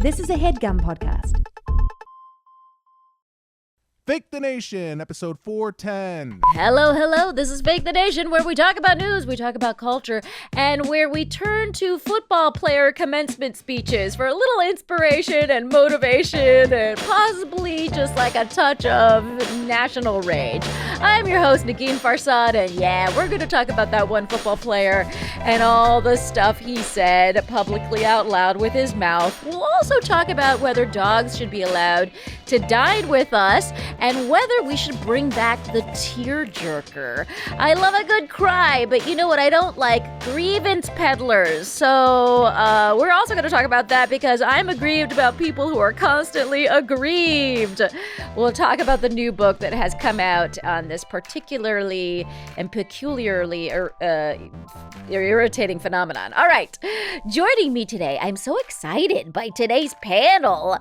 This is a Headgum podcast. Fake the Nation, episode 410. Hello. This is Fake the Nation, where we talk about news, we talk about culture, and where we turn to football player commencement speeches for a little inspiration and motivation and possibly just like a touch of national rage. I'm your host, Negin Farsad, and yeah, we're going to talk about that one football player and all the stuff he said publicly out loud with his mouth. We'll also talk about whether dogs should be allowed to dine with us and whether we should bring back the tearjerker. I love a good cry, but you know what I don't like? Grievance peddlers. So we're also going to talk about that because I'm aggrieved about people who are constantly aggrieved. We'll talk about the new book that has come out on this particularly and peculiarly irritating phenomenon. All right, joining me today, I'm so excited by today's panel.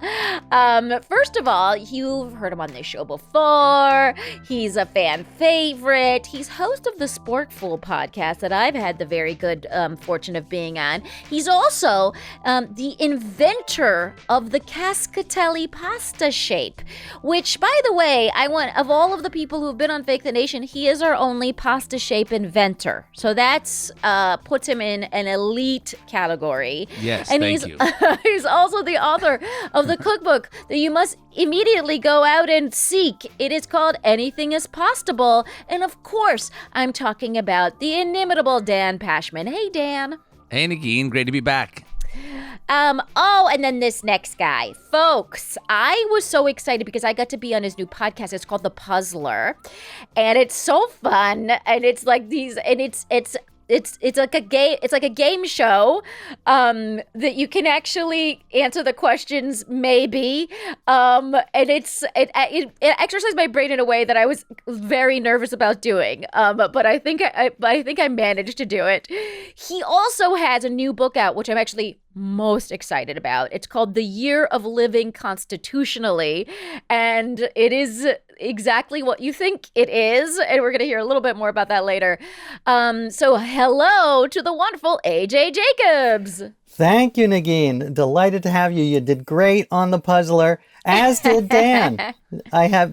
First of all, you've heard him on this show before. He's a fan favorite. He's host of the Sporkful podcast that I've had the very good fortune of being on. He's also the inventor of the cascatelli pasta shape, which, by the way, of all of the people who've been on Fake the Nation, he is our only pasta shape inventor. So that's puts him in an elite category. Yes, and thank you. He's also the author of the cookbook that you must immediately go out and seek. It is called Anything is Possible. And of course, I'm talking about the inimitable Dan Pashman. Hey, Dan. Hey, Negin, great to be back. And then this next guy. Folks, I was so excited because I got to be on his new podcast. It's called The Puzzler. And it's so fun. And it's like it's like a game show that you can actually answer the questions maybe, and it exercised my brain in a way that I was very nervous about doing, but I think I managed to do it. He also has a new book out, which I'm actually most excited about. It's called The Year of Living Constitutionally, and it is exactly what you think it is, and we're going to hear a little bit more about that later. So hello to the wonderful AJ Jacobs. Thank you, Negin. Delighted to have you. You did great on The Puzzler, as did Dan.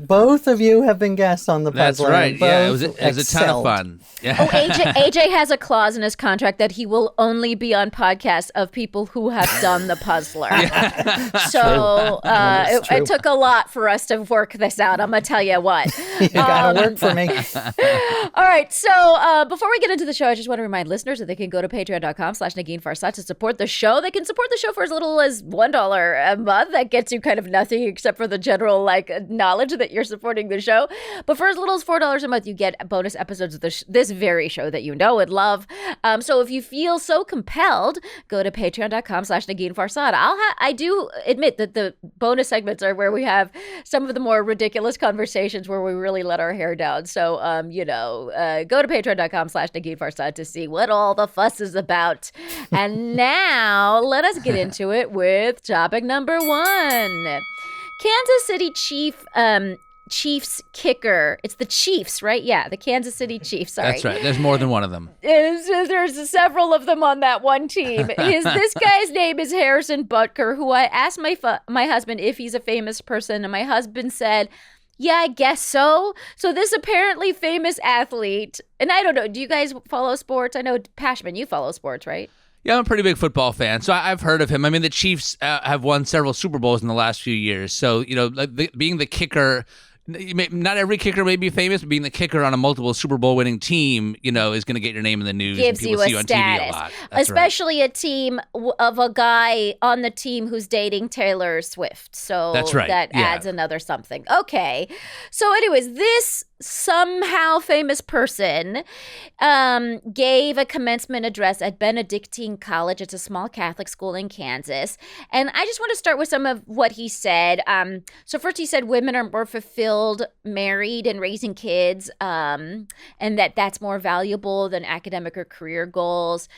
Both of you have been guests on The Puzzler. That's right. Yeah, it was a ton of fun. Yeah. Oh, AJ has a clause in his contract that he will only be on podcasts of people who have done The Puzzler. So it took a lot for us to work this out. I'm going to tell you what. You got to work for me. All right. So before we get into the show, I just want to remind listeners that they can go to patreon.com/Negin Farsad to support the show. They can support the show for as little as $1 a month. That gets you kind of nothing except for the general knowledge that you're supporting the show. But for as little as $4 a month, you get bonus episodes of this very show that you know and love. So if you feel so compelled, go to patreon.com/Negin Farsad. I do admit that the bonus segments are where we have some of the more ridiculous conversations where we really let our hair down. So, go to patreon.com/Negin Farsad to see what all the fuss is about. And now let us get into it with topic number 1. Kansas City Chiefs kicker. It's the Chiefs, right? Yeah, the Kansas City Chiefs. Sorry. That's right. There's more than one of them. There's several of them on that one team. This guy's name is Harrison Butker, who I asked my husband if he's a famous person, and my husband said, yeah, I guess so. So this apparently famous athlete, and I don't know, do you guys follow sports? I know, Pashman, you follow sports, right? Yeah, I'm a pretty big football fan, so I've heard of him. I mean, the Chiefs have won several Super Bowls in the last few years, so, being the kicker, not every kicker may be famous, but being the kicker on a multiple Super Bowl winning team, is going to get your name in the news. Gives and people you see you on status. TV a lot. That's especially right. A team of a guy on the team who's dating Taylor Swift. So that's right. That adds another something. Okay. So anyways, this somehow famous person gave a commencement address at Benedictine College. It's a small Catholic school in Kansas. And I just want to start with some of what he said. So first he said women are more fulfilled, married and raising kids, and that's more valuable than academic or career goals.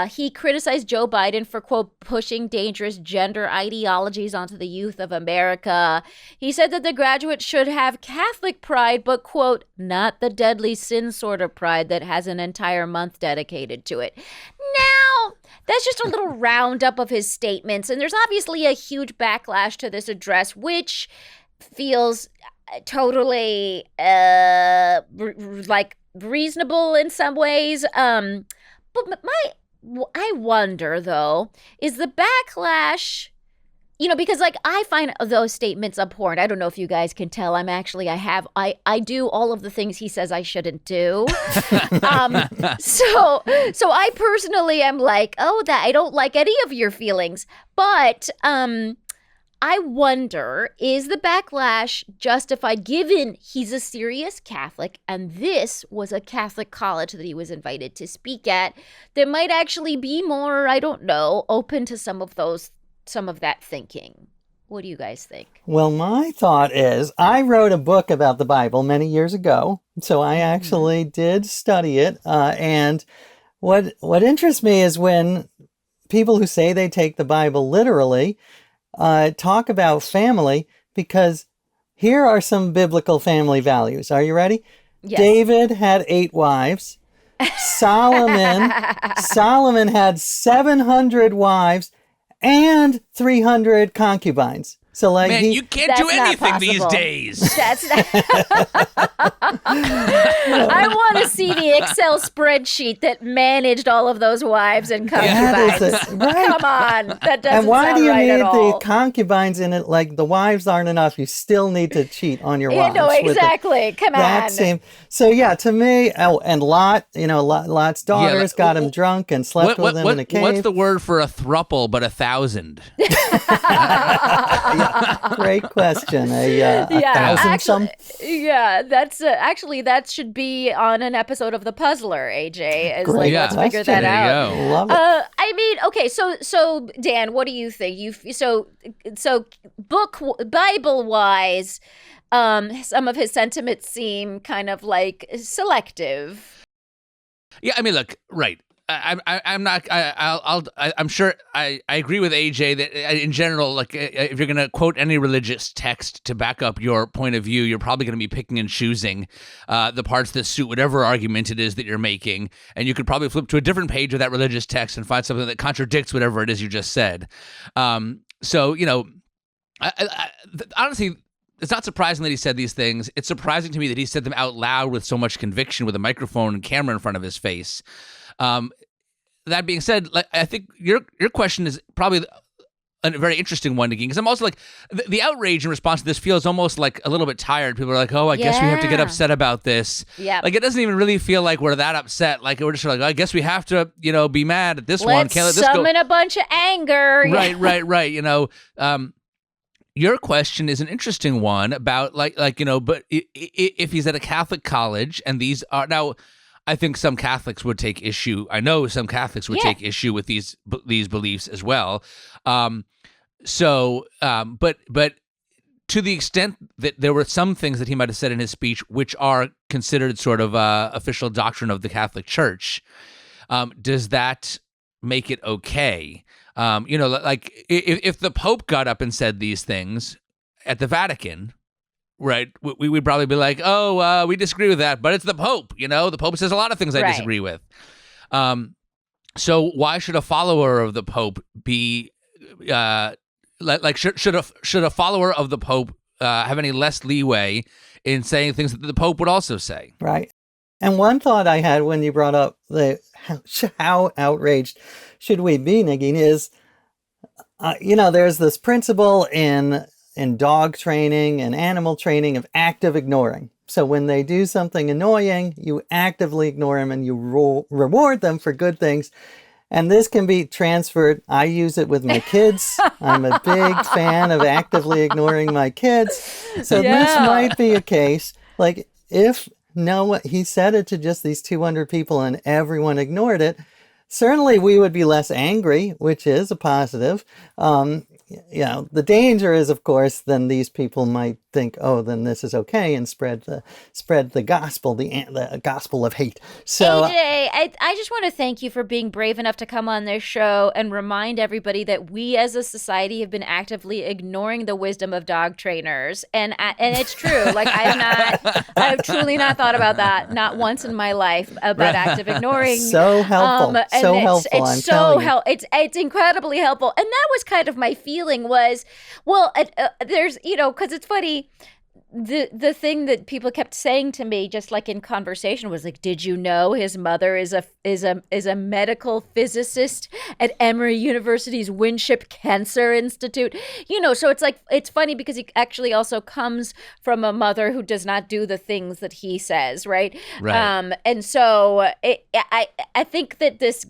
He criticized Joe Biden for, quote, pushing dangerous gender ideologies onto the youth of America. He said that the graduates should have Catholic pride, but, quote, not the deadly sin sort of pride that has an entire month dedicated to it. Now, that's just a little roundup of his statements. And there's obviously a huge backlash to this address, which feels totally like reasonable in some ways. But I wonder, though, is the backlash, because like I find those statements abhorrent. I don't know if you guys can tell. I do all of the things he says I shouldn't do. So I personally am like, that I don't like any of your feelings. But I wonder, is the backlash justified given he's a serious Catholic and this was a Catholic college that he was invited to speak at, that might actually be more, I don't know, open to some of that thinking. What do you guys think? Well, my thought is I wrote a book about the Bible many years ago, so I actually did study it. And what interests me is when people who say they take the Bible literally talk about family, because here are some biblical family values. Are you ready? Yes. David had 8 wives. Solomon had 700 wives and 300 concubines. So like man, you can't do anything these days. That's not. I want to see the Excel spreadsheet that managed all of those wives and concubines. Right. Come on, that doesn't And why sound do you right need at all. the concubines in it? Like the wives aren't enough. You still need to cheat on your wives. No, exactly. Come on. So yeah, to me, and Lot's daughters got him drunk and slept with him in a cave. What's the word for a thruple but 1,000? Great question. A 1,000 Yeah, that's actually that should be on an episode of The Puzzler. AJ is Great. let's figure that There out. you go. Love it. I mean, okay, so Dan, what do you think? So book Bible wise, some of his sentiments seem kind of like selective. Yeah, I mean, look, right. I'm not. I'm sure. I agree with AJ that in general, like if you're going to quote any religious text to back up your point of view, you're probably going to be picking and choosing the parts that suit whatever argument it is that you're making, and you could probably flip to a different page of that religious text and find something that contradicts whatever it is you just said. So honestly. It's not surprising that he said these things. It's surprising to me that he said them out loud with so much conviction with a microphone and camera in front of his face. That being said, I think your question is probably a very interesting one, Negin, because I'm also like, the outrage in response to this feels almost like a little bit tired. People are like, I guess we have to get upset about this. Yeah. Like, it doesn't even really feel like we're that upset. Like, we're just like, I guess we have to, be mad at this one. Let's Can't let this go. summon a bunch of anger. Right. Your question is an interesting one about but if he's at a Catholic college and these are now, I think some Catholics would take issue. I know some Catholics would take issue with these beliefs as well. But to the extent that there were some things that he might have said in his speech which are considered sort of official doctrine of the Catholic Church, does that make it okay? Like if the Pope got up and said these things at the Vatican, right, we would probably be like, we disagree with that, but it's the Pope. The Pope says a lot of things I disagree with. So why should a follower of the Pope be should a follower of the Pope have any less leeway in saying things that the Pope would also say? Right. And one thought I had when you brought up how outraged should we be, Negin, is, there's this principle in dog training and animal training of active ignoring. So when they do something annoying, you actively ignore them and you reward them for good things. And this can be transferred. I use it with my kids. I'm a big fan of actively ignoring my kids. So this might be a case, like if he said it to just these 200 people and everyone ignored it, certainly we would be less angry, which is a positive. the danger is, of course, then these people might think, oh, then this is okay, and spread the gospel, the gospel of hate. So, AJ, I just want to thank you for being brave enough to come on this show and remind everybody that we as a society have been actively ignoring the wisdom of dog trainers, and it's true. Like I have truly not thought about that, not once in my life, about active ignoring. So helpful, It's incredibly helpful, and that was kind of my feeling was, well, there's, because it's funny, the thing that people kept saying to me, just like in conversation, was like, did you know his mother is a medical physicist at Emory University's Winship Cancer Institute? So it's like, it's funny because he actually also comes from a mother who does not do the things that he says, right? And so I think that this,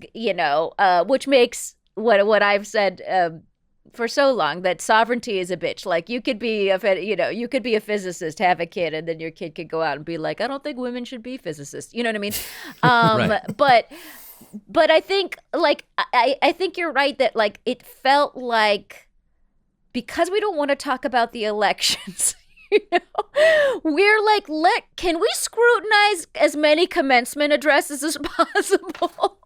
which makes what I've said for so long, that sovereignty is a bitch. Like you could be a physicist, have a kid, and then your kid could go out and be like, I don't think women should be physicists. You know what I mean? Right. But I think I think you're right that like it felt like, because we don't want to talk about the elections, we're like, can we scrutinize as many commencement addresses as possible?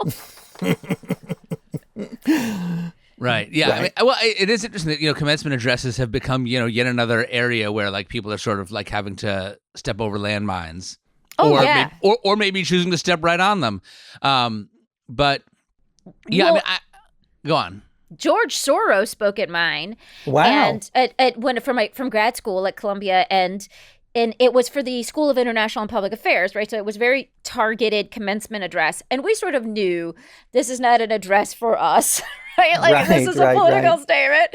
Right. Yeah. Right. I mean, well, it is interesting that commencement addresses have become yet another area where like people are sort of like having to step over landmines, or maybe choosing to step right on them. But yeah, well, go on. George Soros spoke at mine. Wow. And from grad school at Columbia, and it was for the School of International and Public Affairs, right? So it was very targeted commencement address. And we sort of knew this is not an address for us, right? Like this is a political statement.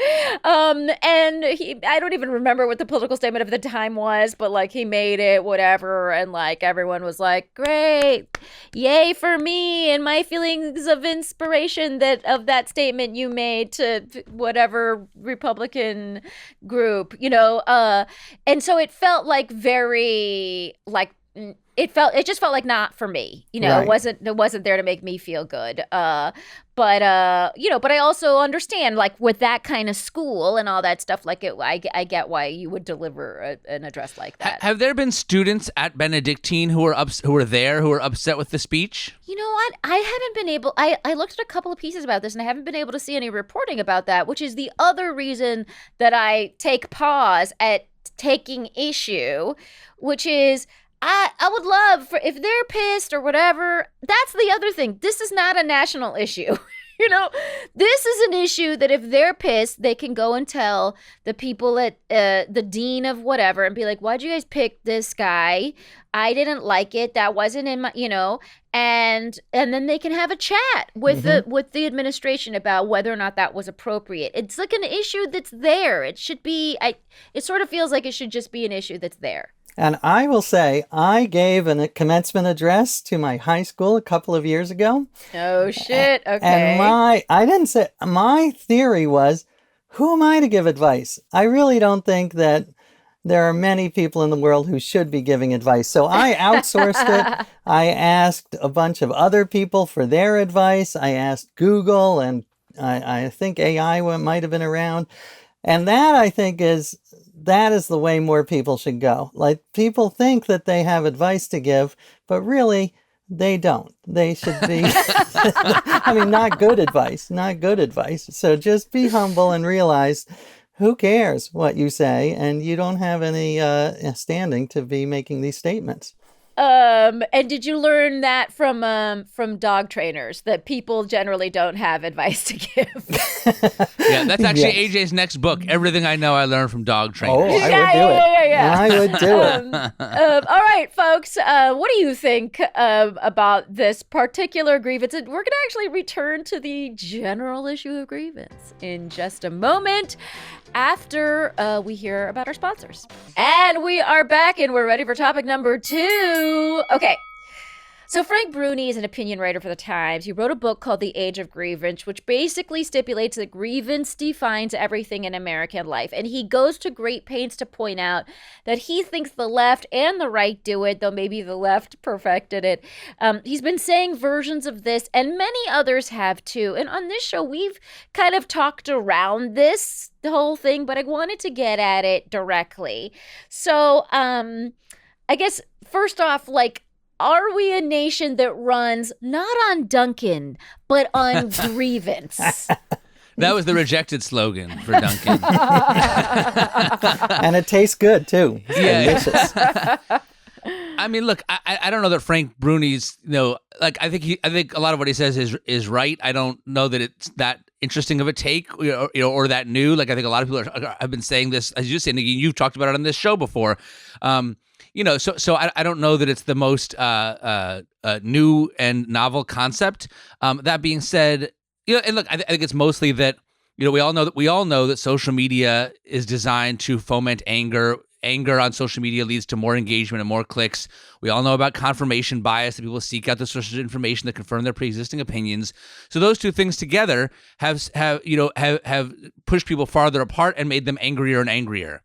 And I don't even remember what the political statement of the time was, but like he made it, whatever. And like everyone was like, great, yay for me and my feelings of inspiration of that statement you made to whatever Republican group, and so it felt like very like, it just felt like not for me, It wasn't there to make me feel good. But I also understand, like with that kind of school and all that stuff, like I get why you would deliver an address like that. Have there been students at Benedictine who are upset with the speech? You know what? I haven't been able. I looked at a couple of pieces about this, and I haven't been able to see any reporting about that, which is the other reason that I take pause at taking issue, which is, I would love for, if they're pissed or whatever, that's the other thing. This is not a national issue. This is an issue that if they're pissed, they can go and tell the people at the dean of whatever and be like, why'd you guys pick this guy? I didn't like it. That wasn't in my, and then they can have a chat with the administration about whether or not that was appropriate. It's like an issue that's there. It should be, it sort of feels like it should just be an issue that's there. And I will say, I gave a commencement address to my high school a couple of years ago. Oh, shit. Okay. And my theory was, who am I to give advice? I really don't think that there are many people in the world who should be giving advice. So I outsourced it. I asked a bunch of other people for their advice. I asked Google, and I think AI might have been around. And that, I think, is the way more people should go. Like, people think that they have advice to give, but really they don't. They should be, not good advice. So just be humble and realize, who cares what you say? And you don't have any standing to be making these statements. And did you learn that from dog trainers, that people generally don't have advice to give? Yeah, that's actually AJ's next book. Everything I know I learned from dog trainers. Oh, I would do it. All right, folks. What do you think about this particular grievance? We're going to actually return to the general issue of grievance in just a moment, after we hear about our sponsors. And we are back, and we're ready for topic number 2. Okay. So Frank Bruni is an opinion writer for The Times. He wrote a book called The Age of Grievance, which basically stipulates that grievance defines everything in American life. And he goes to great pains to point out that he thinks the left and the right do it, though maybe the left perfected it. He's been saying versions of this, and many others have too. And on this show, we've kind of talked around the whole thing, but I wanted to get at it directly. So I guess first off, like, are we a nation that runs not on Duncan, but on grievance? That was the rejected slogan for Duncan. And it tastes good, too. It's delicious. I mean, look, I don't know that Frank Bruni's, like, I think a lot of what he says is right. I don't know that it's that interesting of a take, or that new. Like, I think a lot of people have been saying this, as you say, Nikki, you've talked about it on this show before. So I don't know that it's the most new and novel concept. That being said, and look, I think it's mostly that we all know that social media is designed to foment anger. Anger on social media leads to more engagement and more clicks. We all know about confirmation bias, that people seek out the sources of information that confirm their pre-existing opinions. So those two things together have pushed people farther apart and made them angrier and angrier.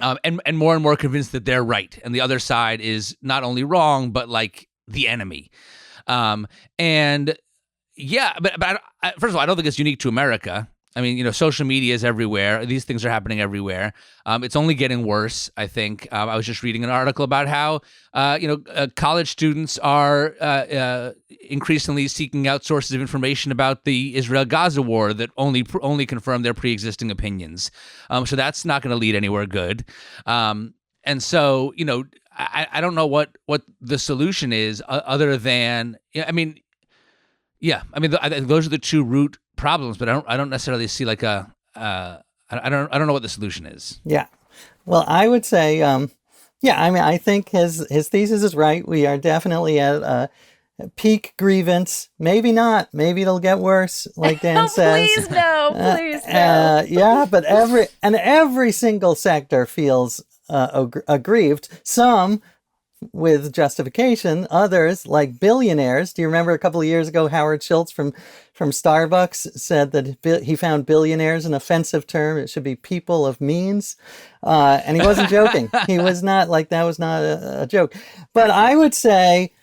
And more convinced that they're right, and the other side is not only wrong but like the enemy. But first of all, I don't think it's unique to America. I mean, social media is everywhere. These things are happening everywhere. It's only getting worse, I think. I was just reading an article about how, college students are increasingly seeking out sources of information about the Israel-Gaza war that only confirm their pre-existing opinions. So that's not going to lead anywhere good. And so, I don't know what the solution is other than, I think those are the two root problems, but I don't necessarily see like I don't know what the solution is. Yeah. Well, I would say, I think his thesis is right. We are definitely at peak grievance. Maybe not. Maybe it'll get worse, like Dan says. Please no. Please no. Yeah, but every single sector feels aggrieved. Some with justification, others, like billionaires. Do you remember a couple of years ago, Howard Schultz from Starbucks said that he found billionaires an offensive term. It should be people of means. And he wasn't joking. He was not, like, that was not a joke. But I would say,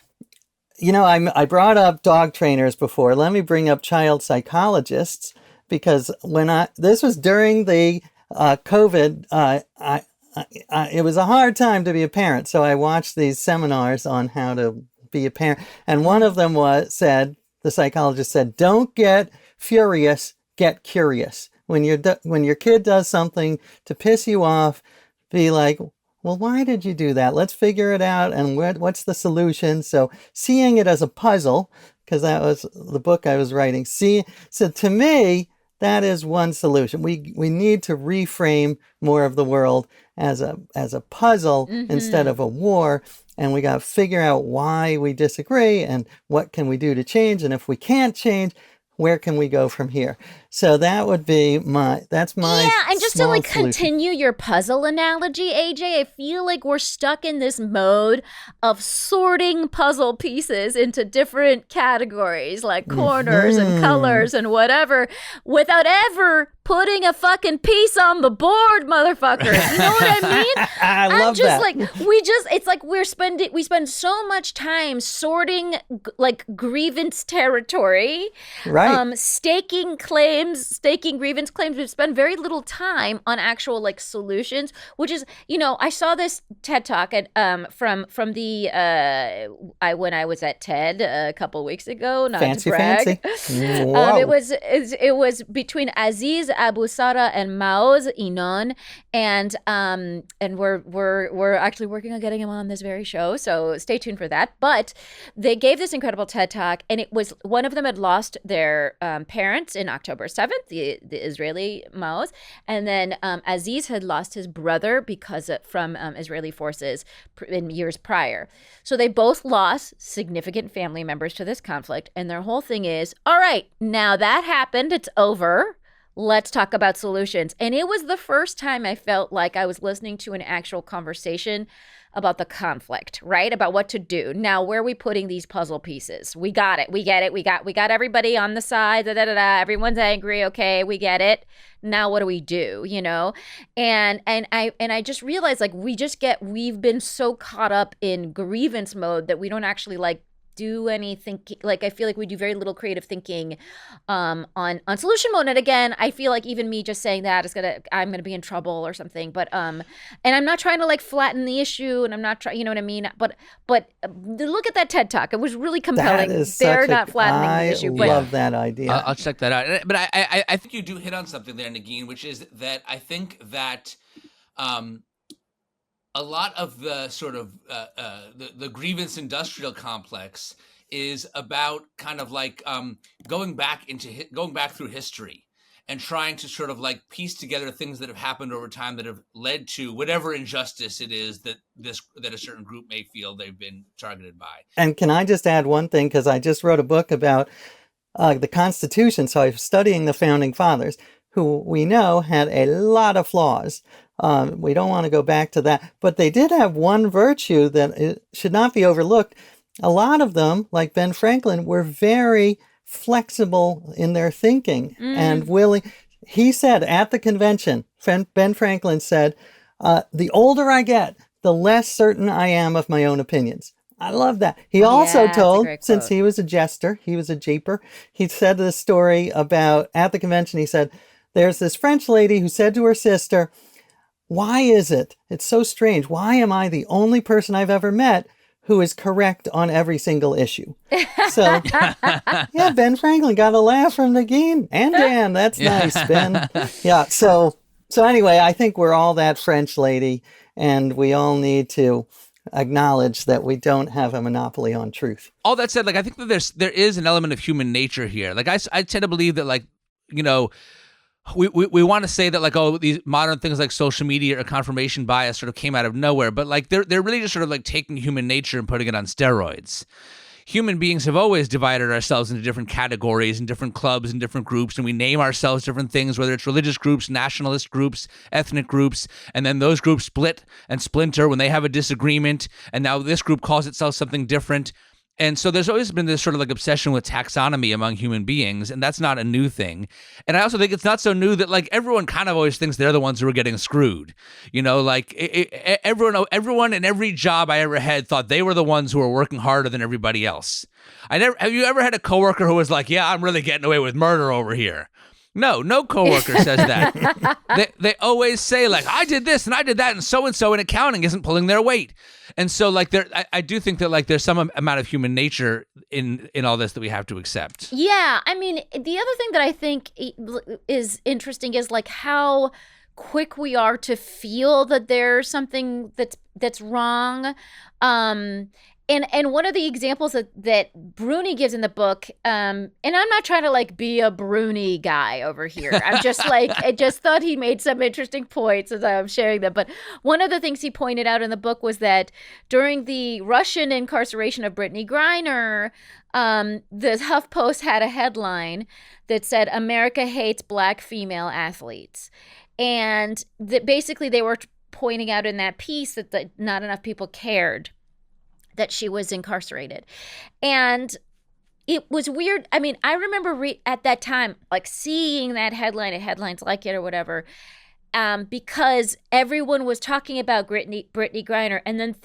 I brought up dog trainers before. Let me bring up child psychologists, because this was during the COVID, it was a hard time to be a parent, so I watched these seminars on how to be a parent, and one of them the psychologist said, don't get furious, get curious. When your kid does something to piss you off, be like, well, why did you do that? Let's figure it out, and what's the solution? So seeing it as a puzzle, because that was the book I was writing. So to me, that is one solution. We need to reframe more of the world as a puzzle instead of a war, and we got to figure out why we disagree and what can we do to change, and if we can't change, where can we go from here? So that would be my and just to solution. Continue your puzzle analogy, AJ, I feel like we're stuck in this mode of sorting puzzle pieces into different categories, like corners and colors and whatever, without ever putting a fucking piece on the board, motherfuckers. You know what I mean? I love that. It's like we spend so much time sorting like grievance territory, right? Staking grievance claims. We spend very little time on actual like solutions, which is, I saw this TED talk at from the when I was at TED a couple weeks ago. Not fancy, to brag. fancy. Whoa. It was between Aziz Abu Sara and Maoz Inon, and we're actually working on getting him on this very show, so stay tuned for that. But they gave this incredible TED talk, and it was one of them had lost their parents in October 7th, the Israeli Maoz, and then Aziz had lost his brother from Israeli forces in years prior. So they both lost significant family members to this conflict, and their whole thing is, all right, now that happened, it's over. let's talk about solutions. And it was the first time I felt like I was listening to an actual conversation about the conflict, right? About what to do. Now, where are we putting these puzzle pieces? We got it. We get it. We got everybody on the side. Da, da, da, da. Everyone's angry. Okay, we get it. Now what do we do? You know? And I just realized like we've been so caught up in grievance mode that we don't actually like do any thinking. Like I feel like we do very little creative thinking on solution mode. And again, I feel like even me just saying that I'm gonna be in trouble or something. But and I'm not trying to like flatten the issue, and I'm not trying, you know what I mean? But look at that TED Talk. It was really compelling. They're not flattening the issue. I love that idea. I'll check that out. But I think you do hit on something there, Negin, which is that I think that a lot of the sort of the grievance industrial complex is about kind of like going back through history and trying to sort of like piece together things that have happened over time that have led to whatever injustice it is that a certain group may feel they've been targeted by. And can I just add one thing? Because I just wrote a book about the Constitution. So I was studying the Founding Fathers, who we know had a lot of flaws. We don't want to go back to that, but they did have one virtue that it should not be overlooked. A lot of them, like Ben Franklin, were very flexible in their thinking and willing. He said at the convention, Ben Franklin said, the older I get, the less certain I am of my own opinions. I love that. He also told, since he was a jester, he was a japer, he said this story about, at the convention, he said, there's this French lady who said to her sister, why is it? It's so strange. Why am I the only person I've ever met who is correct on every single issue? So, yeah, Ben Franklin got a laugh from Negin and Dan. That's nice, Ben. Yeah. So anyway, I think we're all that French lady, and we all need to acknowledge that we don't have a monopoly on truth. All that said, like I think that there is an element of human nature here. Like I tend to believe that, like, you know, we want to say that like, oh, these modern things like social media or confirmation bias sort of came out of nowhere, but like they're really just sort of like taking human nature and putting it on steroids. Human beings have always divided ourselves into different categories and different clubs and different groups, and we name ourselves different things, whether it's religious groups, nationalist groups, ethnic groups, and then those groups split and splinter when they have a disagreement, and now this group calls itself something different. And so there's always been this sort of like obsession with taxonomy among human beings, and that's not a new thing. And I also think it's not so new that like everyone kind of always thinks they're the ones who are getting screwed. You know, like everyone in every job I ever had thought they were the ones who were working harder than everybody else. Have you ever had a coworker who was like, yeah, I'm really getting away with murder over here? No coworker says that. They always say like, I did this and I did that, and so in accounting isn't pulling their weight. And so like I do think that like there's some amount of human nature in all this that we have to accept. Yeah, I mean, the other thing that I think is interesting is like how quick we are to feel that there's something that's wrong. And one of the examples that Bruni gives in the book, and I'm not trying to like be a Bruni guy over here. I'm just like, I just thought he made some interesting points as I'm sharing them. But one of the things he pointed out in the book was that during the Russian incarceration of Brittany Griner, the HuffPost had a headline that said, America hates black female athletes. And that basically they were pointing out in that piece that not enough people cared that she was incarcerated. And it was weird. I mean, I remember at that time, like seeing that headline at Headlines Like It or whatever, because everyone was talking about Brittany Griner. And then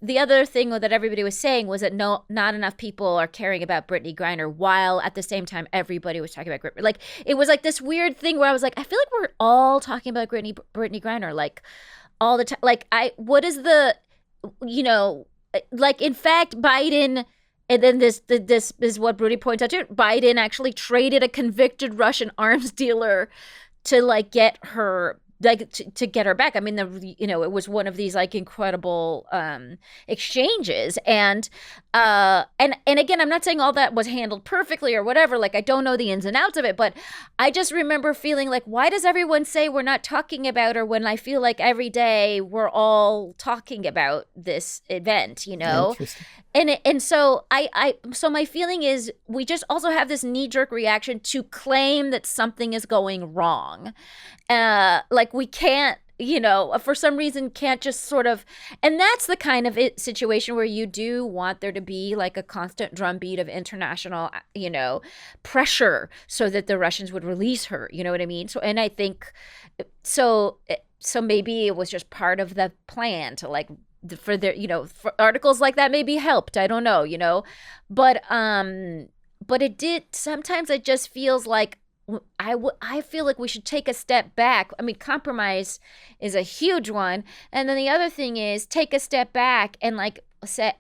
the other thing that everybody was saying was that not enough people are caring about Brittany Griner, while at the same time, everybody was talking about like, it was like this weird thing where I was like, I feel like we're all talking about Brittany Griner, like all the time. Like what is the, you know, like, in fact, Biden, and then this is what Bruni points out too, Biden actually traded a convicted Russian arms dealer to, like, get her like to get her back. I mean, it was one of these like incredible exchanges, and again, I'm not saying all that was handled perfectly or whatever. Like, I don't know the ins and outs of it, but I just remember feeling like, why does everyone say we're not talking about her when I feel like every day we're all talking about this event, And so so my feeling is we just also have this knee-jerk reaction to claim that something is going wrong. Like we can't, for some reason can't just sort of, and that's the kind of situation where you do want there to be like a constant drumbeat of international, pressure so that the Russians would release her, you know what I mean? So, and I think, so maybe it was just part of the plan to like, for their, for articles like that maybe helped. I don't know, but it did. Sometimes it just feels like I feel like we should take a step back. I mean, compromise is a huge one. And then the other thing is take a step back and like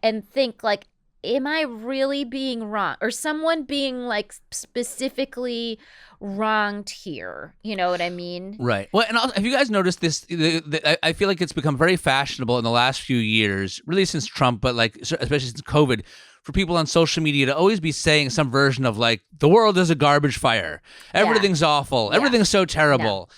and think like, am I really being wrong? Or someone being like specifically wronged here? You know what I mean? Right. Well, and have you guys noticed this? I feel like it's become very fashionable in the last few years, really since Trump, but like especially since COVID, for people on social media to always be saying some version of like, the world is a garbage fire. Everything's awful. Yeah. Everything's so terrible.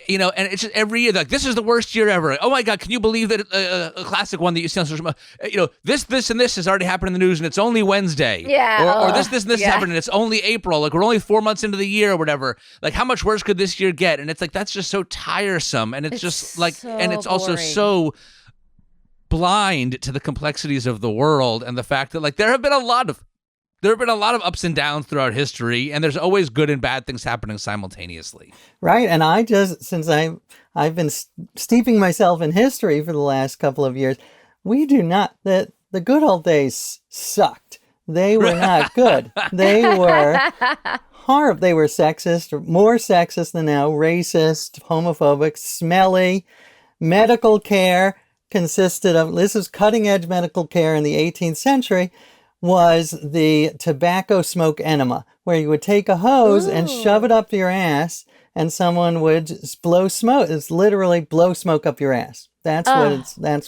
Yeah. And it's just every year, like, this is the worst year ever. Oh my God, can you believe that a classic one that you see on social media, this, and this has already happened in the news and it's only Wednesday. Yeah. Or this, and this has happened and it's only April. Like, we're only 4 months into the year or whatever. Like, how much worse could this year get? And it's like, that's just so tiresome. And it's just like, so and it's also boring. so blind to the complexities of the world and the fact that like there have been a lot of ups and downs throughout history, and there's always good and bad things happening simultaneously. Right. And I just, since I've been steeping myself in history for the last couple of years, we do not, the good old days sucked. They were not good. They were horrible. They were sexist, more sexist than now, racist, homophobic, smelly. Medical care consisted of, this is cutting edge medical care in the 18th century, was the tobacco smoke enema, where you would take a hose and shove it up your ass and someone would blow smoke. It's literally blow smoke up your ass. That's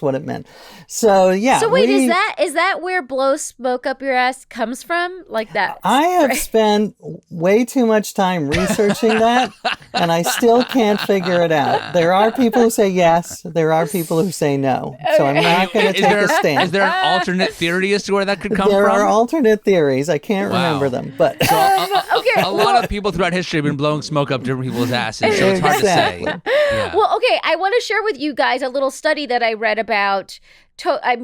what it meant. So yeah. So wait, is that where blow smoke up your ass comes from? Like that? I have spent way too much time researching that, and I still can't figure it out. There are people who say yes. There are people who say no. So I'm not going to take a stand. Is there an alternate theory as to where that could come from? There are alternate theories. I can't remember them, but so a lot of people throughout history have been blowing smoke up different people's asses. So it's hard to say. Yeah. Well, okay. I want to share with you guys a little study that I read about. I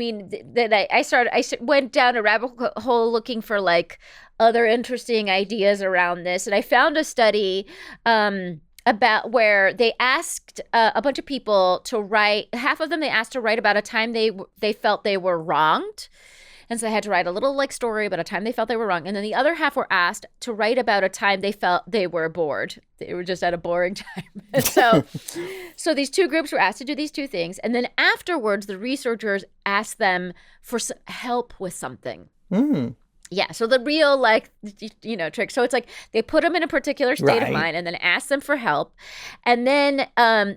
went down a rabbit hole looking for like other interesting ideas around this, and I found a study about where they asked a bunch of people to write. Half of them they asked to write about a time they felt they were wronged. And so they had to write a little like story about a time they felt they were wrong. And then the other half were asked to write about a time they felt they were bored. They were just at a boring time. And so these two groups were asked to do these two things. And then afterwards, the researchers asked them for help with something. Yeah, so the real, trick. So it's like they put them in a particular state of mind and then ask them for help. And then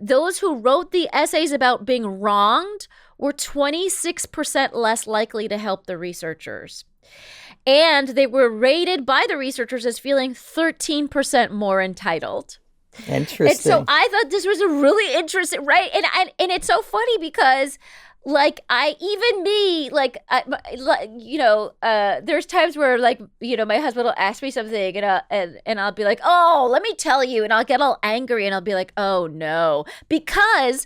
those who wrote the essays about being wronged were 26% less likely to help the researchers. And they were rated by the researchers as feeling 13% more entitled. Interesting. And so I thought this was a really interesting, right? And it's so funny because there's times where my husband will ask me something and I'll be like, oh, let me tell you. And I'll get all angry and I'll be like, oh no, because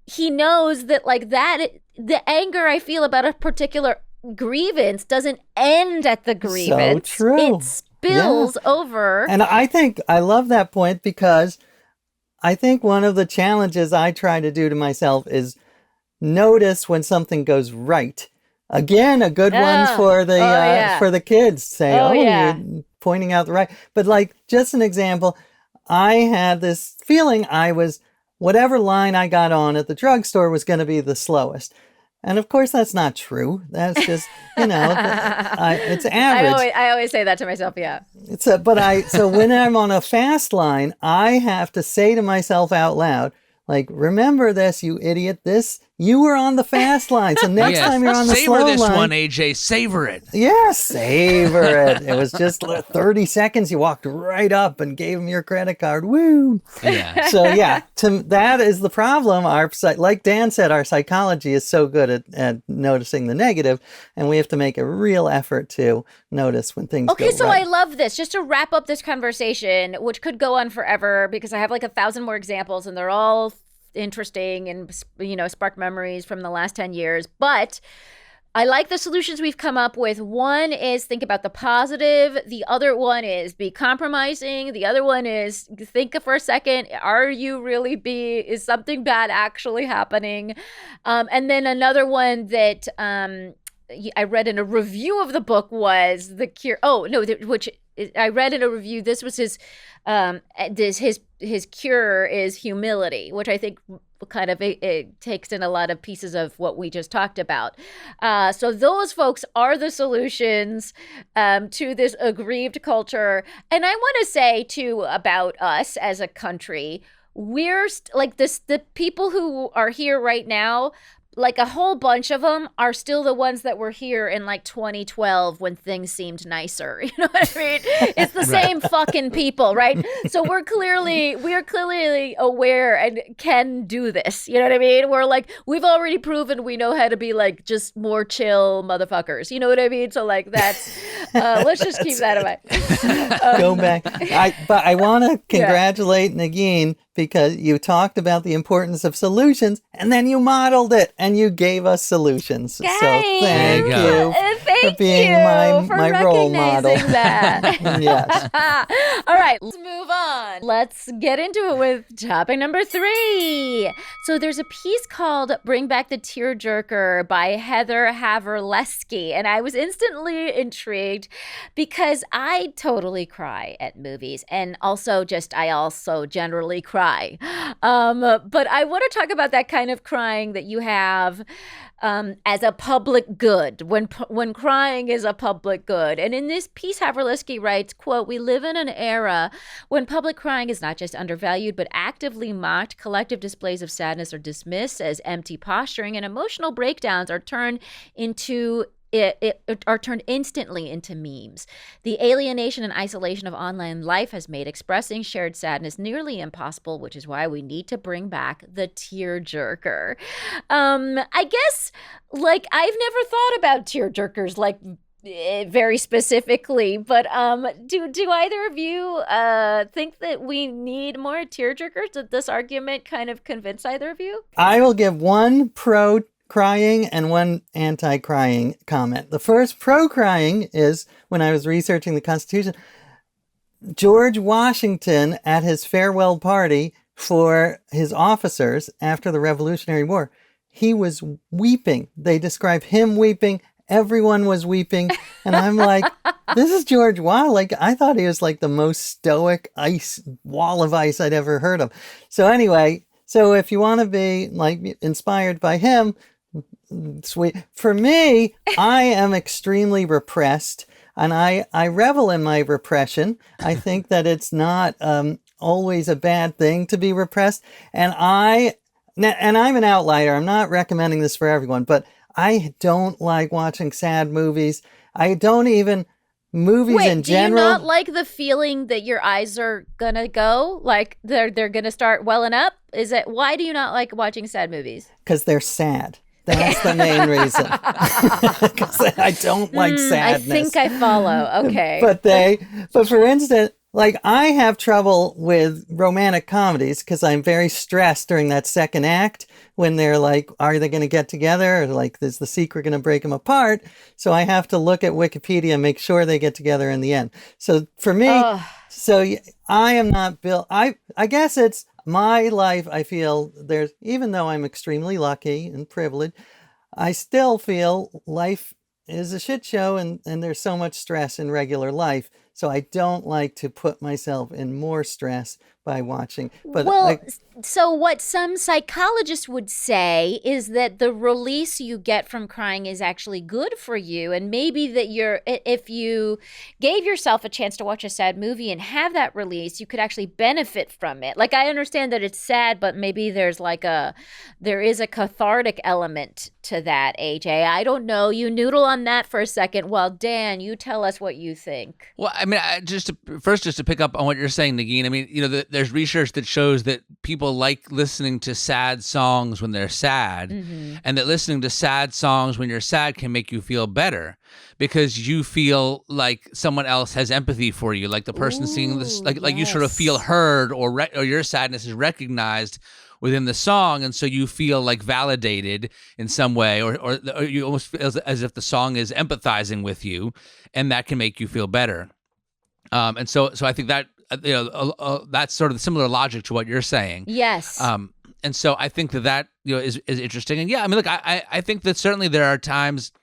he knows that the anger I feel about a particular grievance doesn't end at the grievance. So true. It spills over. And I love that point because I think one of the challenges I try to do to myself is notice when something goes right. Again, a good one for the kids. Say, you're pointing out the right. But just an example, I had this feeling whatever line I got on at the drugstore was going to be the slowest. And of course, that's not true. That's just, it's average. I always say that to myself, yeah. So when I'm on a fast line, I have to say to myself out loud, Like, remember this, you idiot. You were on the fast line. So next time you're on the slow line. Savor this one, AJ. Savor it. Yeah, savor it. It was just 30 seconds. You walked right up and gave him your credit card. Woo. Yeah. So yeah, that is the problem. Like Dan said, our psychology is so good at noticing the negative, and we have to make a real effort to notice when things go so right. I love this. Just to wrap up this conversation, which could go on forever because I have like 1,000 more examples and they're all interesting and, spark memories from the last 10 years. But I like the solutions we've come up with. One is think about the positive. The other one is be compromising. The other one is think for a second, is something bad actually happening? And then another one that I read in a review of the book was the cure. Which I read in a review. This was his cure is humility, which I think kind of it takes in a lot of pieces of what we just talked about. So those folks are the solutions to this aggrieved culture. And I want to say too about us as a country, we're like this. The people who are here right now, like a whole bunch of them are still the ones that were here in like 2012 when things seemed nicer. You know what I mean? It's the same fucking people, right? So we're clearly aware and can do this. You know what I mean? We're like, we've already proven we know how to be like just more chill motherfuckers. You know what I mean? So like that's, let's just keep that in mind. Go back. But I want to congratulate Negin because you talked about the importance of solutions and then you modeled it and you gave us solutions. Guys, so thank you for being my role model. That. Yes. All right, let's move on. Let's get into it with topic number 3. So there's a piece called Bring Back the Tearjerker by Heather Haverleski. And I was instantly intrigued because I totally cry at movies. And also I also generally cry. But I want to talk about that kind of crying that you have as a public good, when crying is a public good. And in this piece, Haverleski writes, quote, "We live in an era when public crying is not just undervalued, but actively mocked. Collective displays of sadness are dismissed as empty posturing, and emotional breakdowns are turned instantly into memes. The alienation and isolation of online life has made expressing shared sadness nearly impossible, which is why we need to bring back the tearjerker." I guess, like, I've never thought about tearjerkers, like, very specifically, but do either of you think that we need more tearjerkers? Did this argument kind of convince either of you? I will give one pro crying and one anti-crying comment. The first pro-crying is when I was researching the Constitution, George Washington at his farewell party for his officers after the Revolutionary War, he was weeping. They describe him weeping. Everyone was weeping. And I'm like, this is George Washington. Like, I thought he was like the most stoic wall of ice I'd ever heard of. So anyway, so if you want to be like inspired by him, sweet. For me, I am extremely repressed, and I revel in my repression. I think that it's not always a bad thing to be repressed. And I'm an outlier. I'm not recommending this for everyone, but I don't like watching sad movies. I don't even movies in general. Do you not like the feeling that your eyes are gonna go, like they're gonna start welling up? Why do you not like watching sad movies? Because they're sad. That's the main reason. Because I don't like sadness. I think I follow. Okay. But for instance, like, I have trouble with romantic comedies because I'm very stressed during that second act when they're like, are they going to get together? Or like, is the secret going to break them apart? So I have to look at Wikipedia and make sure they get together in the end. So for me, I am not built. I guess it's my life. I feel even though I'm extremely lucky and privileged, I still feel life is a shit show and there's so much stress in regular life. So I don't like to put myself in more stress by watching. But Well, so what some psychologists would say is that the release you get from crying is actually good for you, and maybe that if you gave yourself a chance to watch a sad movie and have that release, you could actually benefit from it. Like, I understand that it's sad, but maybe there is a cathartic element to that, AJ. I don't know. You noodle on that for a second. Well, Dan, you tell us what you think. Well, I mean, just to pick up on what you're saying, Negin, I mean, there's research that shows that people like listening to sad songs when they're sad, and that listening to sad songs when you're sad can make you feel better because you feel like someone else has empathy for you, like the person singing this, like you sort of feel heard or your sadness is recognized within the song, and so you feel like validated in some way, or you almost feel as if the song is empathizing with you, and that can make you feel better. And so I think that that's sort of the similar logic to what you're saying. Yes. And so I think that is interesting. And yeah, I mean, look, I think that certainly there are times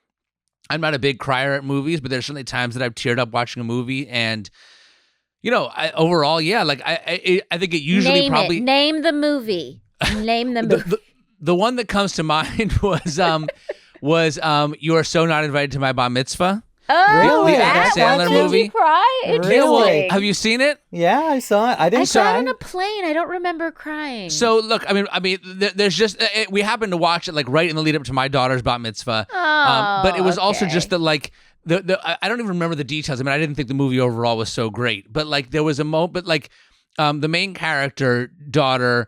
I'm not a big crier at movies, but there's certainly times that I've teared up watching a movie, and overall, yeah, like I think it usually name the movie. Name the movie. The one that comes to mind was You Are So Not Invited to My Bar Mitzvah. Oh, Really? The Adam Sandler movie. Did you cry? Really? Have you seen it? yeah, I saw it. I didn't I saw cry. it on a plane. I don't remember crying. So look, I mean, there's just we happened to watch it like right in the lead up to my daughter's bat mitzvah. But it was also just that like I don't even remember the details. I mean, I didn't think the movie overall was so great, but like there was a moment, but like the main character daughter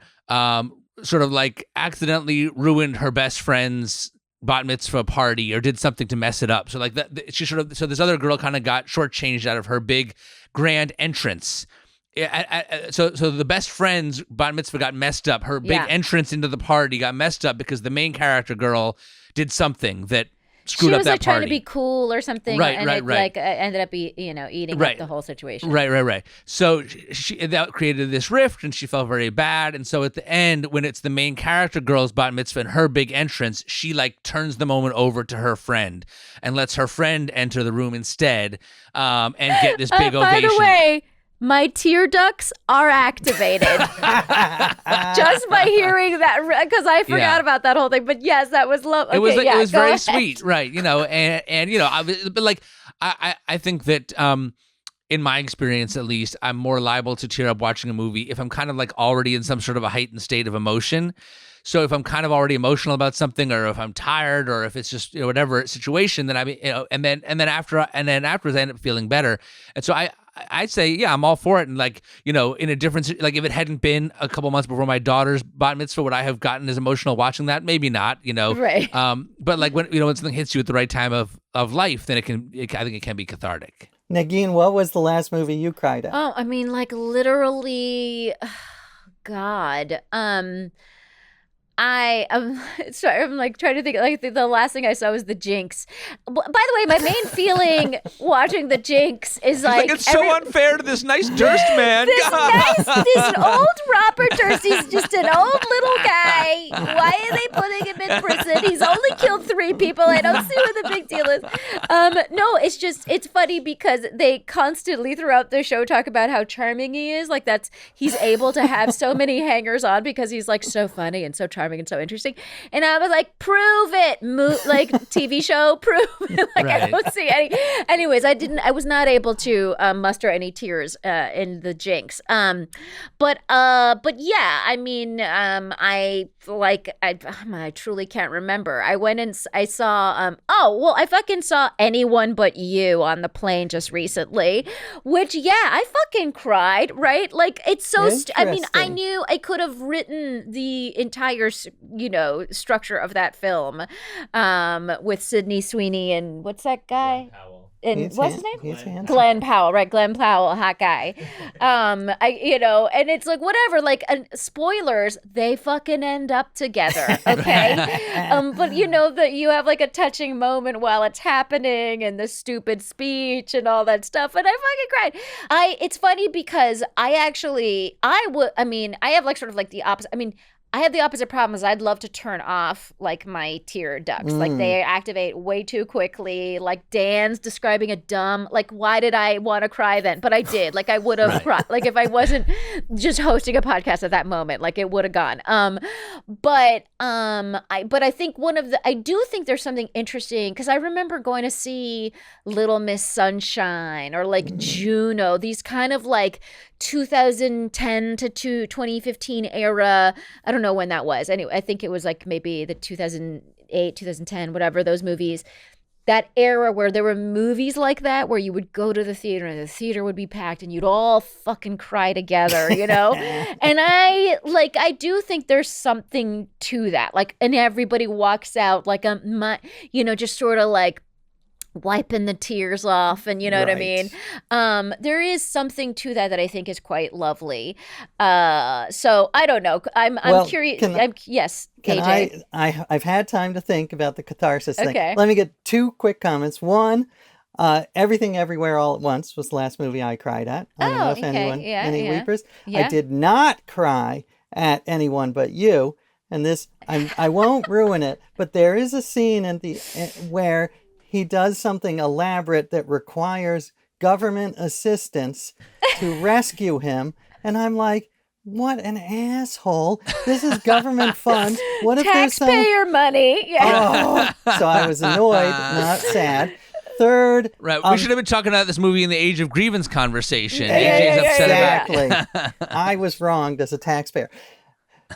sort of like accidentally ruined her best friend's bat mitzvah party or did something to mess it up. So like that, so this other girl kind of got shortchanged out of her big grand entrance. So the best friend's bat mitzvah got messed up. Her big entrance into the party got messed up because the main character girl did something that screwed up that party. She was like trying to be cool or something, right. Like ended up eating up the whole situation. Right. So that created this rift, and she felt very bad. And so at the end, when it's the main character girl's bat mitzvah and her big entrance, she like turns the moment over to her friend and lets her friend enter the room instead, and get this big ovation. By the way, my tear ducts are activated just by hearing that, because I forgot about that whole thing. But yes, that was love. Okay, it was very ahead. sweet, right? But like I think that in my experience, at least, I'm more liable to tear up watching a movie if I'm kind of like already in some sort of a heightened state of emotion. So if I'm kind of already emotional about something, or if I'm tired, or if it's just whatever situation, then and then afterwards I end up feeling better. And so I'd say, yeah, I'm all for it. And like, in a different, like if it hadn't been a couple months before my daughter's bat mitzvah, would I have gotten as emotional watching that? Maybe not, Right. But like when something hits you at the right time of life, then I think it can be cathartic. Negin, what was the last movie you cried at? Oh, I mean, like literally, God. I'm like trying to think. Like the last thing I saw was The Jinx. By the way, my main feeling watching The Jinx is like it's so unfair to this nice Durst man. This old Robert Durst. He's just an old little guy. Why are they putting him in prison? He's only killed 3 people. I don't see what the big deal is. No, it's funny because they constantly throughout the show talk about how charming he is. Like he's able to have so many hangers on because he's like so funny and so charming and so interesting. And I was like, prove it, like TV show, prove it. Like right. I don't see any. Anyways, I was not able to muster any tears in The Jinx. But yeah, I mean, I truly can't remember. I went and I saw, I fucking saw Anyone But You on the plane just recently, which, yeah, I fucking cried, right? Like, it's so, I mean, I knew I could have written the entire, structure of that film with Sydney Sweeney and what's that guy? And what's his name? Glenn Powell, right? Glenn Powell, hot guy. And it's like whatever. Like spoilers, they fucking end up together, okay? But that you have like a touching moment while it's happening, and the stupid speech and all that stuff, and I fucking cried. It's funny because I have like sort of like the opposite. I mean, I have the opposite problem is I'd love to turn off like my tear ducts. Like they activate way too quickly. Like Dan's describing a dumb, like why did I want to cry then? But I did. Like I would have cried. Like if I wasn't just hosting a podcast at that moment, like it would have gone. But I think I do think there's something interesting because I remember going to see Little Miss Sunshine or like Juno, these kind of like 2010 to 2015 era. I don't know when that was. Anyway, I think it was like maybe the 2008, 2010, whatever, those movies. That era where there were movies like that where you would go to the theater and the theater would be packed and you'd all fucking cry together, you know? And I do think there's something to that. Like, and everybody walks out like just sort of like wiping the tears off, and you know what I mean. There is something to that I think is quite lovely. So I don't know. I'm curious. Yes, AJ. I've had time to think about the catharsis thing. Okay. Let me get two quick comments. One, Everything Everywhere All at Once was the last movie I cried at. I don't know if any weepers. Yeah. I did not cry at Anyone But You, and this I won't ruin it, but there is a scene where he does something elaborate that requires government assistance to rescue him. And I'm like, what an asshole. This is government funds. What if there's some... Taxpayer money. Yeah. Oh, so I was annoyed, not sad. Third... Right. We should have been talking about this movie in the age of grievance conversation. Yeah, AJ's upset exactly. I was wronged as a taxpayer.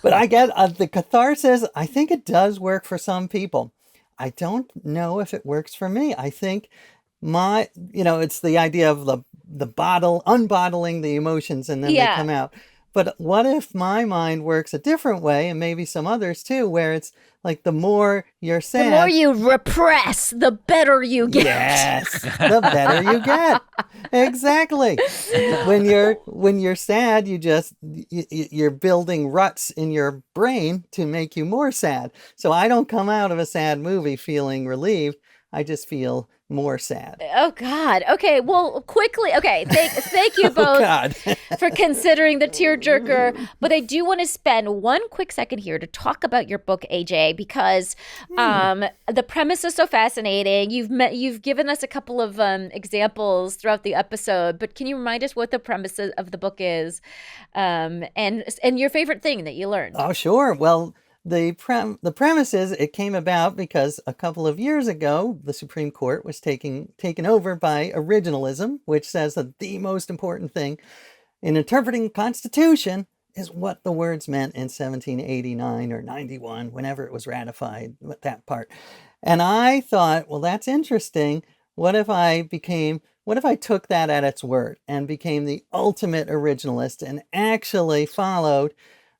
But I get the catharsis. I think it does work for some people. I don't know if it works for me. I think it's the idea of the unbottling the emotions and then they come out. But what if my mind works a different way, and maybe some others too, where it's like the more you're sad, the more you repress, the better you get. Yes, the better you get. Exactly. When you're sad, you're building ruts in your brain to make you more sad. So I don't come out of a sad movie feeling relieved. I just feel more sad. Oh God. Okay. Well, quickly. Okay. Thank you both for considering the tearjerker. But I do want to spend one quick second here to talk about your book, AJ, because the premise is so fascinating. You've given us a couple of examples throughout the episode, but can you remind us what the premise of the book is, and your favorite thing that you learned? Oh, sure. Well, the premise is it came about because a couple of years ago, the Supreme Court was taken over by originalism, which says that the most important thing in interpreting the Constitution is what the words meant in 1789 or 91, whenever it was ratified, that part. And I thought, well, that's interesting. What if I took that at its word and became the ultimate originalist and actually followed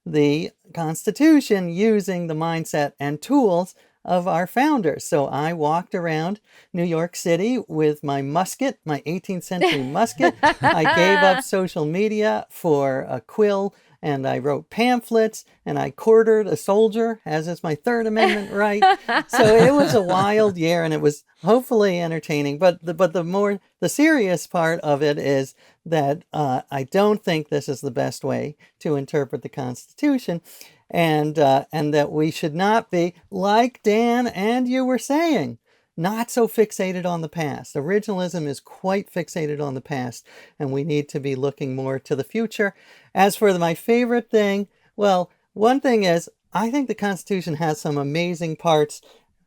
the Constitution using the mindset and tools of our founders? So I walked around New York City with my musket, my 18th century musket. I gave up social media for a quill, and I wrote pamphlets, and I quartered a soldier, as is my Third Amendment right. So it was a wild year, and it was hopefully entertaining. But the serious part of it is that I don't think this is the best way to interpret the Constitution, and that we should not be, like Dan and you were saying, not so fixated on the past. Originalism is quite fixated on the past, and we need to be looking more to the future. As for my favorite thing, well, one thing is, I think the Constitution has some amazing parts,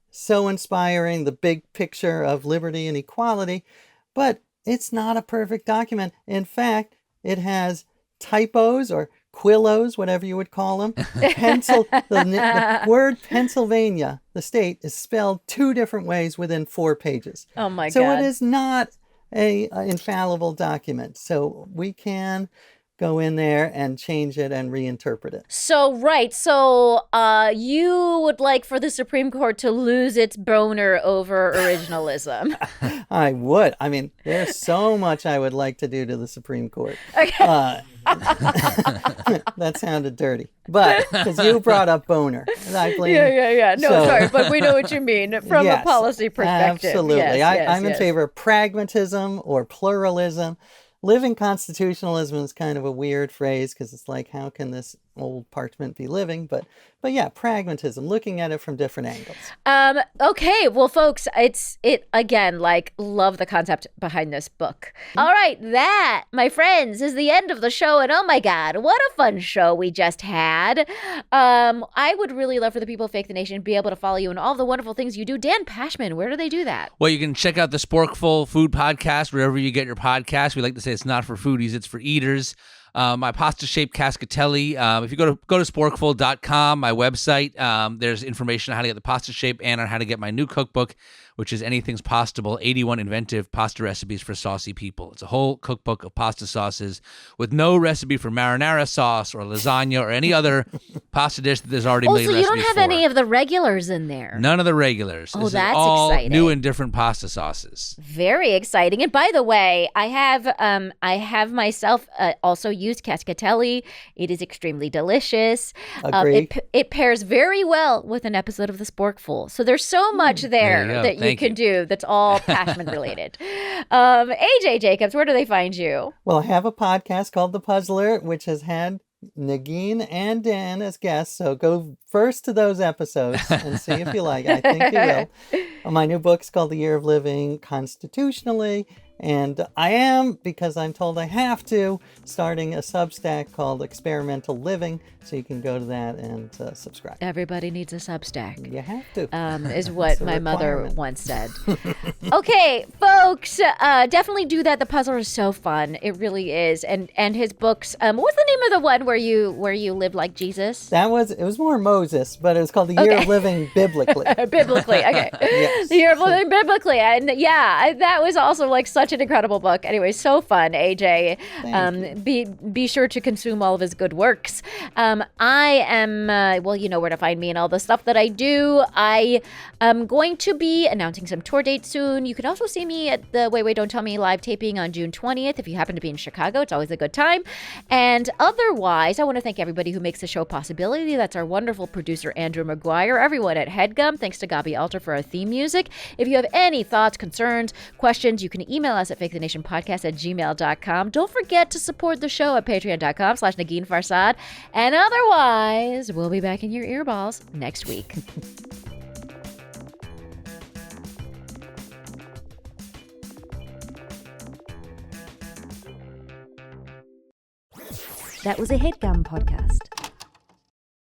so inspiring, the big picture of liberty and equality, but it's not a perfect document. In fact, it has typos or quillos, whatever you would call them. The word Pennsylvania, the state, is spelled 2 different ways within 4 pages. Oh my God. So it is not an infallible document. So we can go in there and change it and reinterpret it. So, you would like for the Supreme Court to lose its boner over originalism. I would. I mean, there's so much I would like to do to the Supreme Court. Okay. That sounded dirty. But, because you brought up boner. I blame Yeah. No, sorry, but we know what you mean from a policy perspective. Absolutely. I'm in yes. favor of pragmatism or pluralism. Living constitutionalism is kind of a weird phrase because it's like, how can this old Parchment be living, but yeah, pragmatism, looking at it from different angles. Okay, well, folks, it again, like, love the concept behind this book. All right, that, my friends, is the end of the show, and oh my God, what a fun show we just had. I would really love for the people of Fake the Nation to be able to follow you and all the wonderful things you do. Dan Pashman, where do they do that? Well, you can check out the Sporkful Food Podcast wherever you get your podcast. We like to say it's not for foodies, it's for eaters. My pasta-shaped cascatelli. If you go to sporkful.com, my website, there's information on how to get the pasta shape and on how to get my new cookbook, which is Anything's Possible, 81 Inventive Pasta Recipes for Saucy People. It's a whole cookbook of pasta sauces with no recipe for marinara sauce or lasagna or any other pasta dish that there's already a million so you recipes don't have any of the regulars in there. None of the regulars. Oh, This that's is all exciting. new and different pasta sauces. Very exciting. And by the way, I have myself also used cascatelli. It is extremely delicious. Agree. It pairs very well with an episode of the Sporkful. So there's so much there you go. that you Thank can do that's all Pashman related. AJ Jacobs, where do they find you? Well, I have a podcast called The Puzzler, which has had Negin and Dan as guests, so go first to those episodes and see if you like it. I think you will. My new book's called The Year of Living Constitutionally, and I am, because I'm told I have to, starting a Substack called Experimental Living, so you can go to that and subscribe. Everybody needs a Substack. You have to. Is what It's a my mother requirement. once said. Okay, folks, definitely do that. The Puzzler is so fun. It really is. And his books. What's the name of the one where you live like Jesus? It was more Moses, but it was called The Year of Living Biblically. Biblically, okay. Yes. The Year of Living Biblically, and yeah, that was also like such an incredible book. Anyway, so fun, AJ. Be sure to consume all of his good works. I am, well, you know where to find me and all the stuff that I do. I am going to be announcing some tour dates soon. You can also see me at the Wait, Don't Tell Me live taping on June 20th. If you happen to be in Chicago, it's always a good time. And otherwise, I want to thank everybody who makes the show a possibility. That's our wonderful producer, Andrew McGuire, everyone at Headgum. Thanks to Gaby Alter for our theme music. If you have any thoughts, concerns, questions, you can email us at fakethenationpodcast@gmail.com. Don't forget to support the show at patreon.com/Negin Farsad. And otherwise, we'll be back in your earballs next week. That was a Headgum podcast.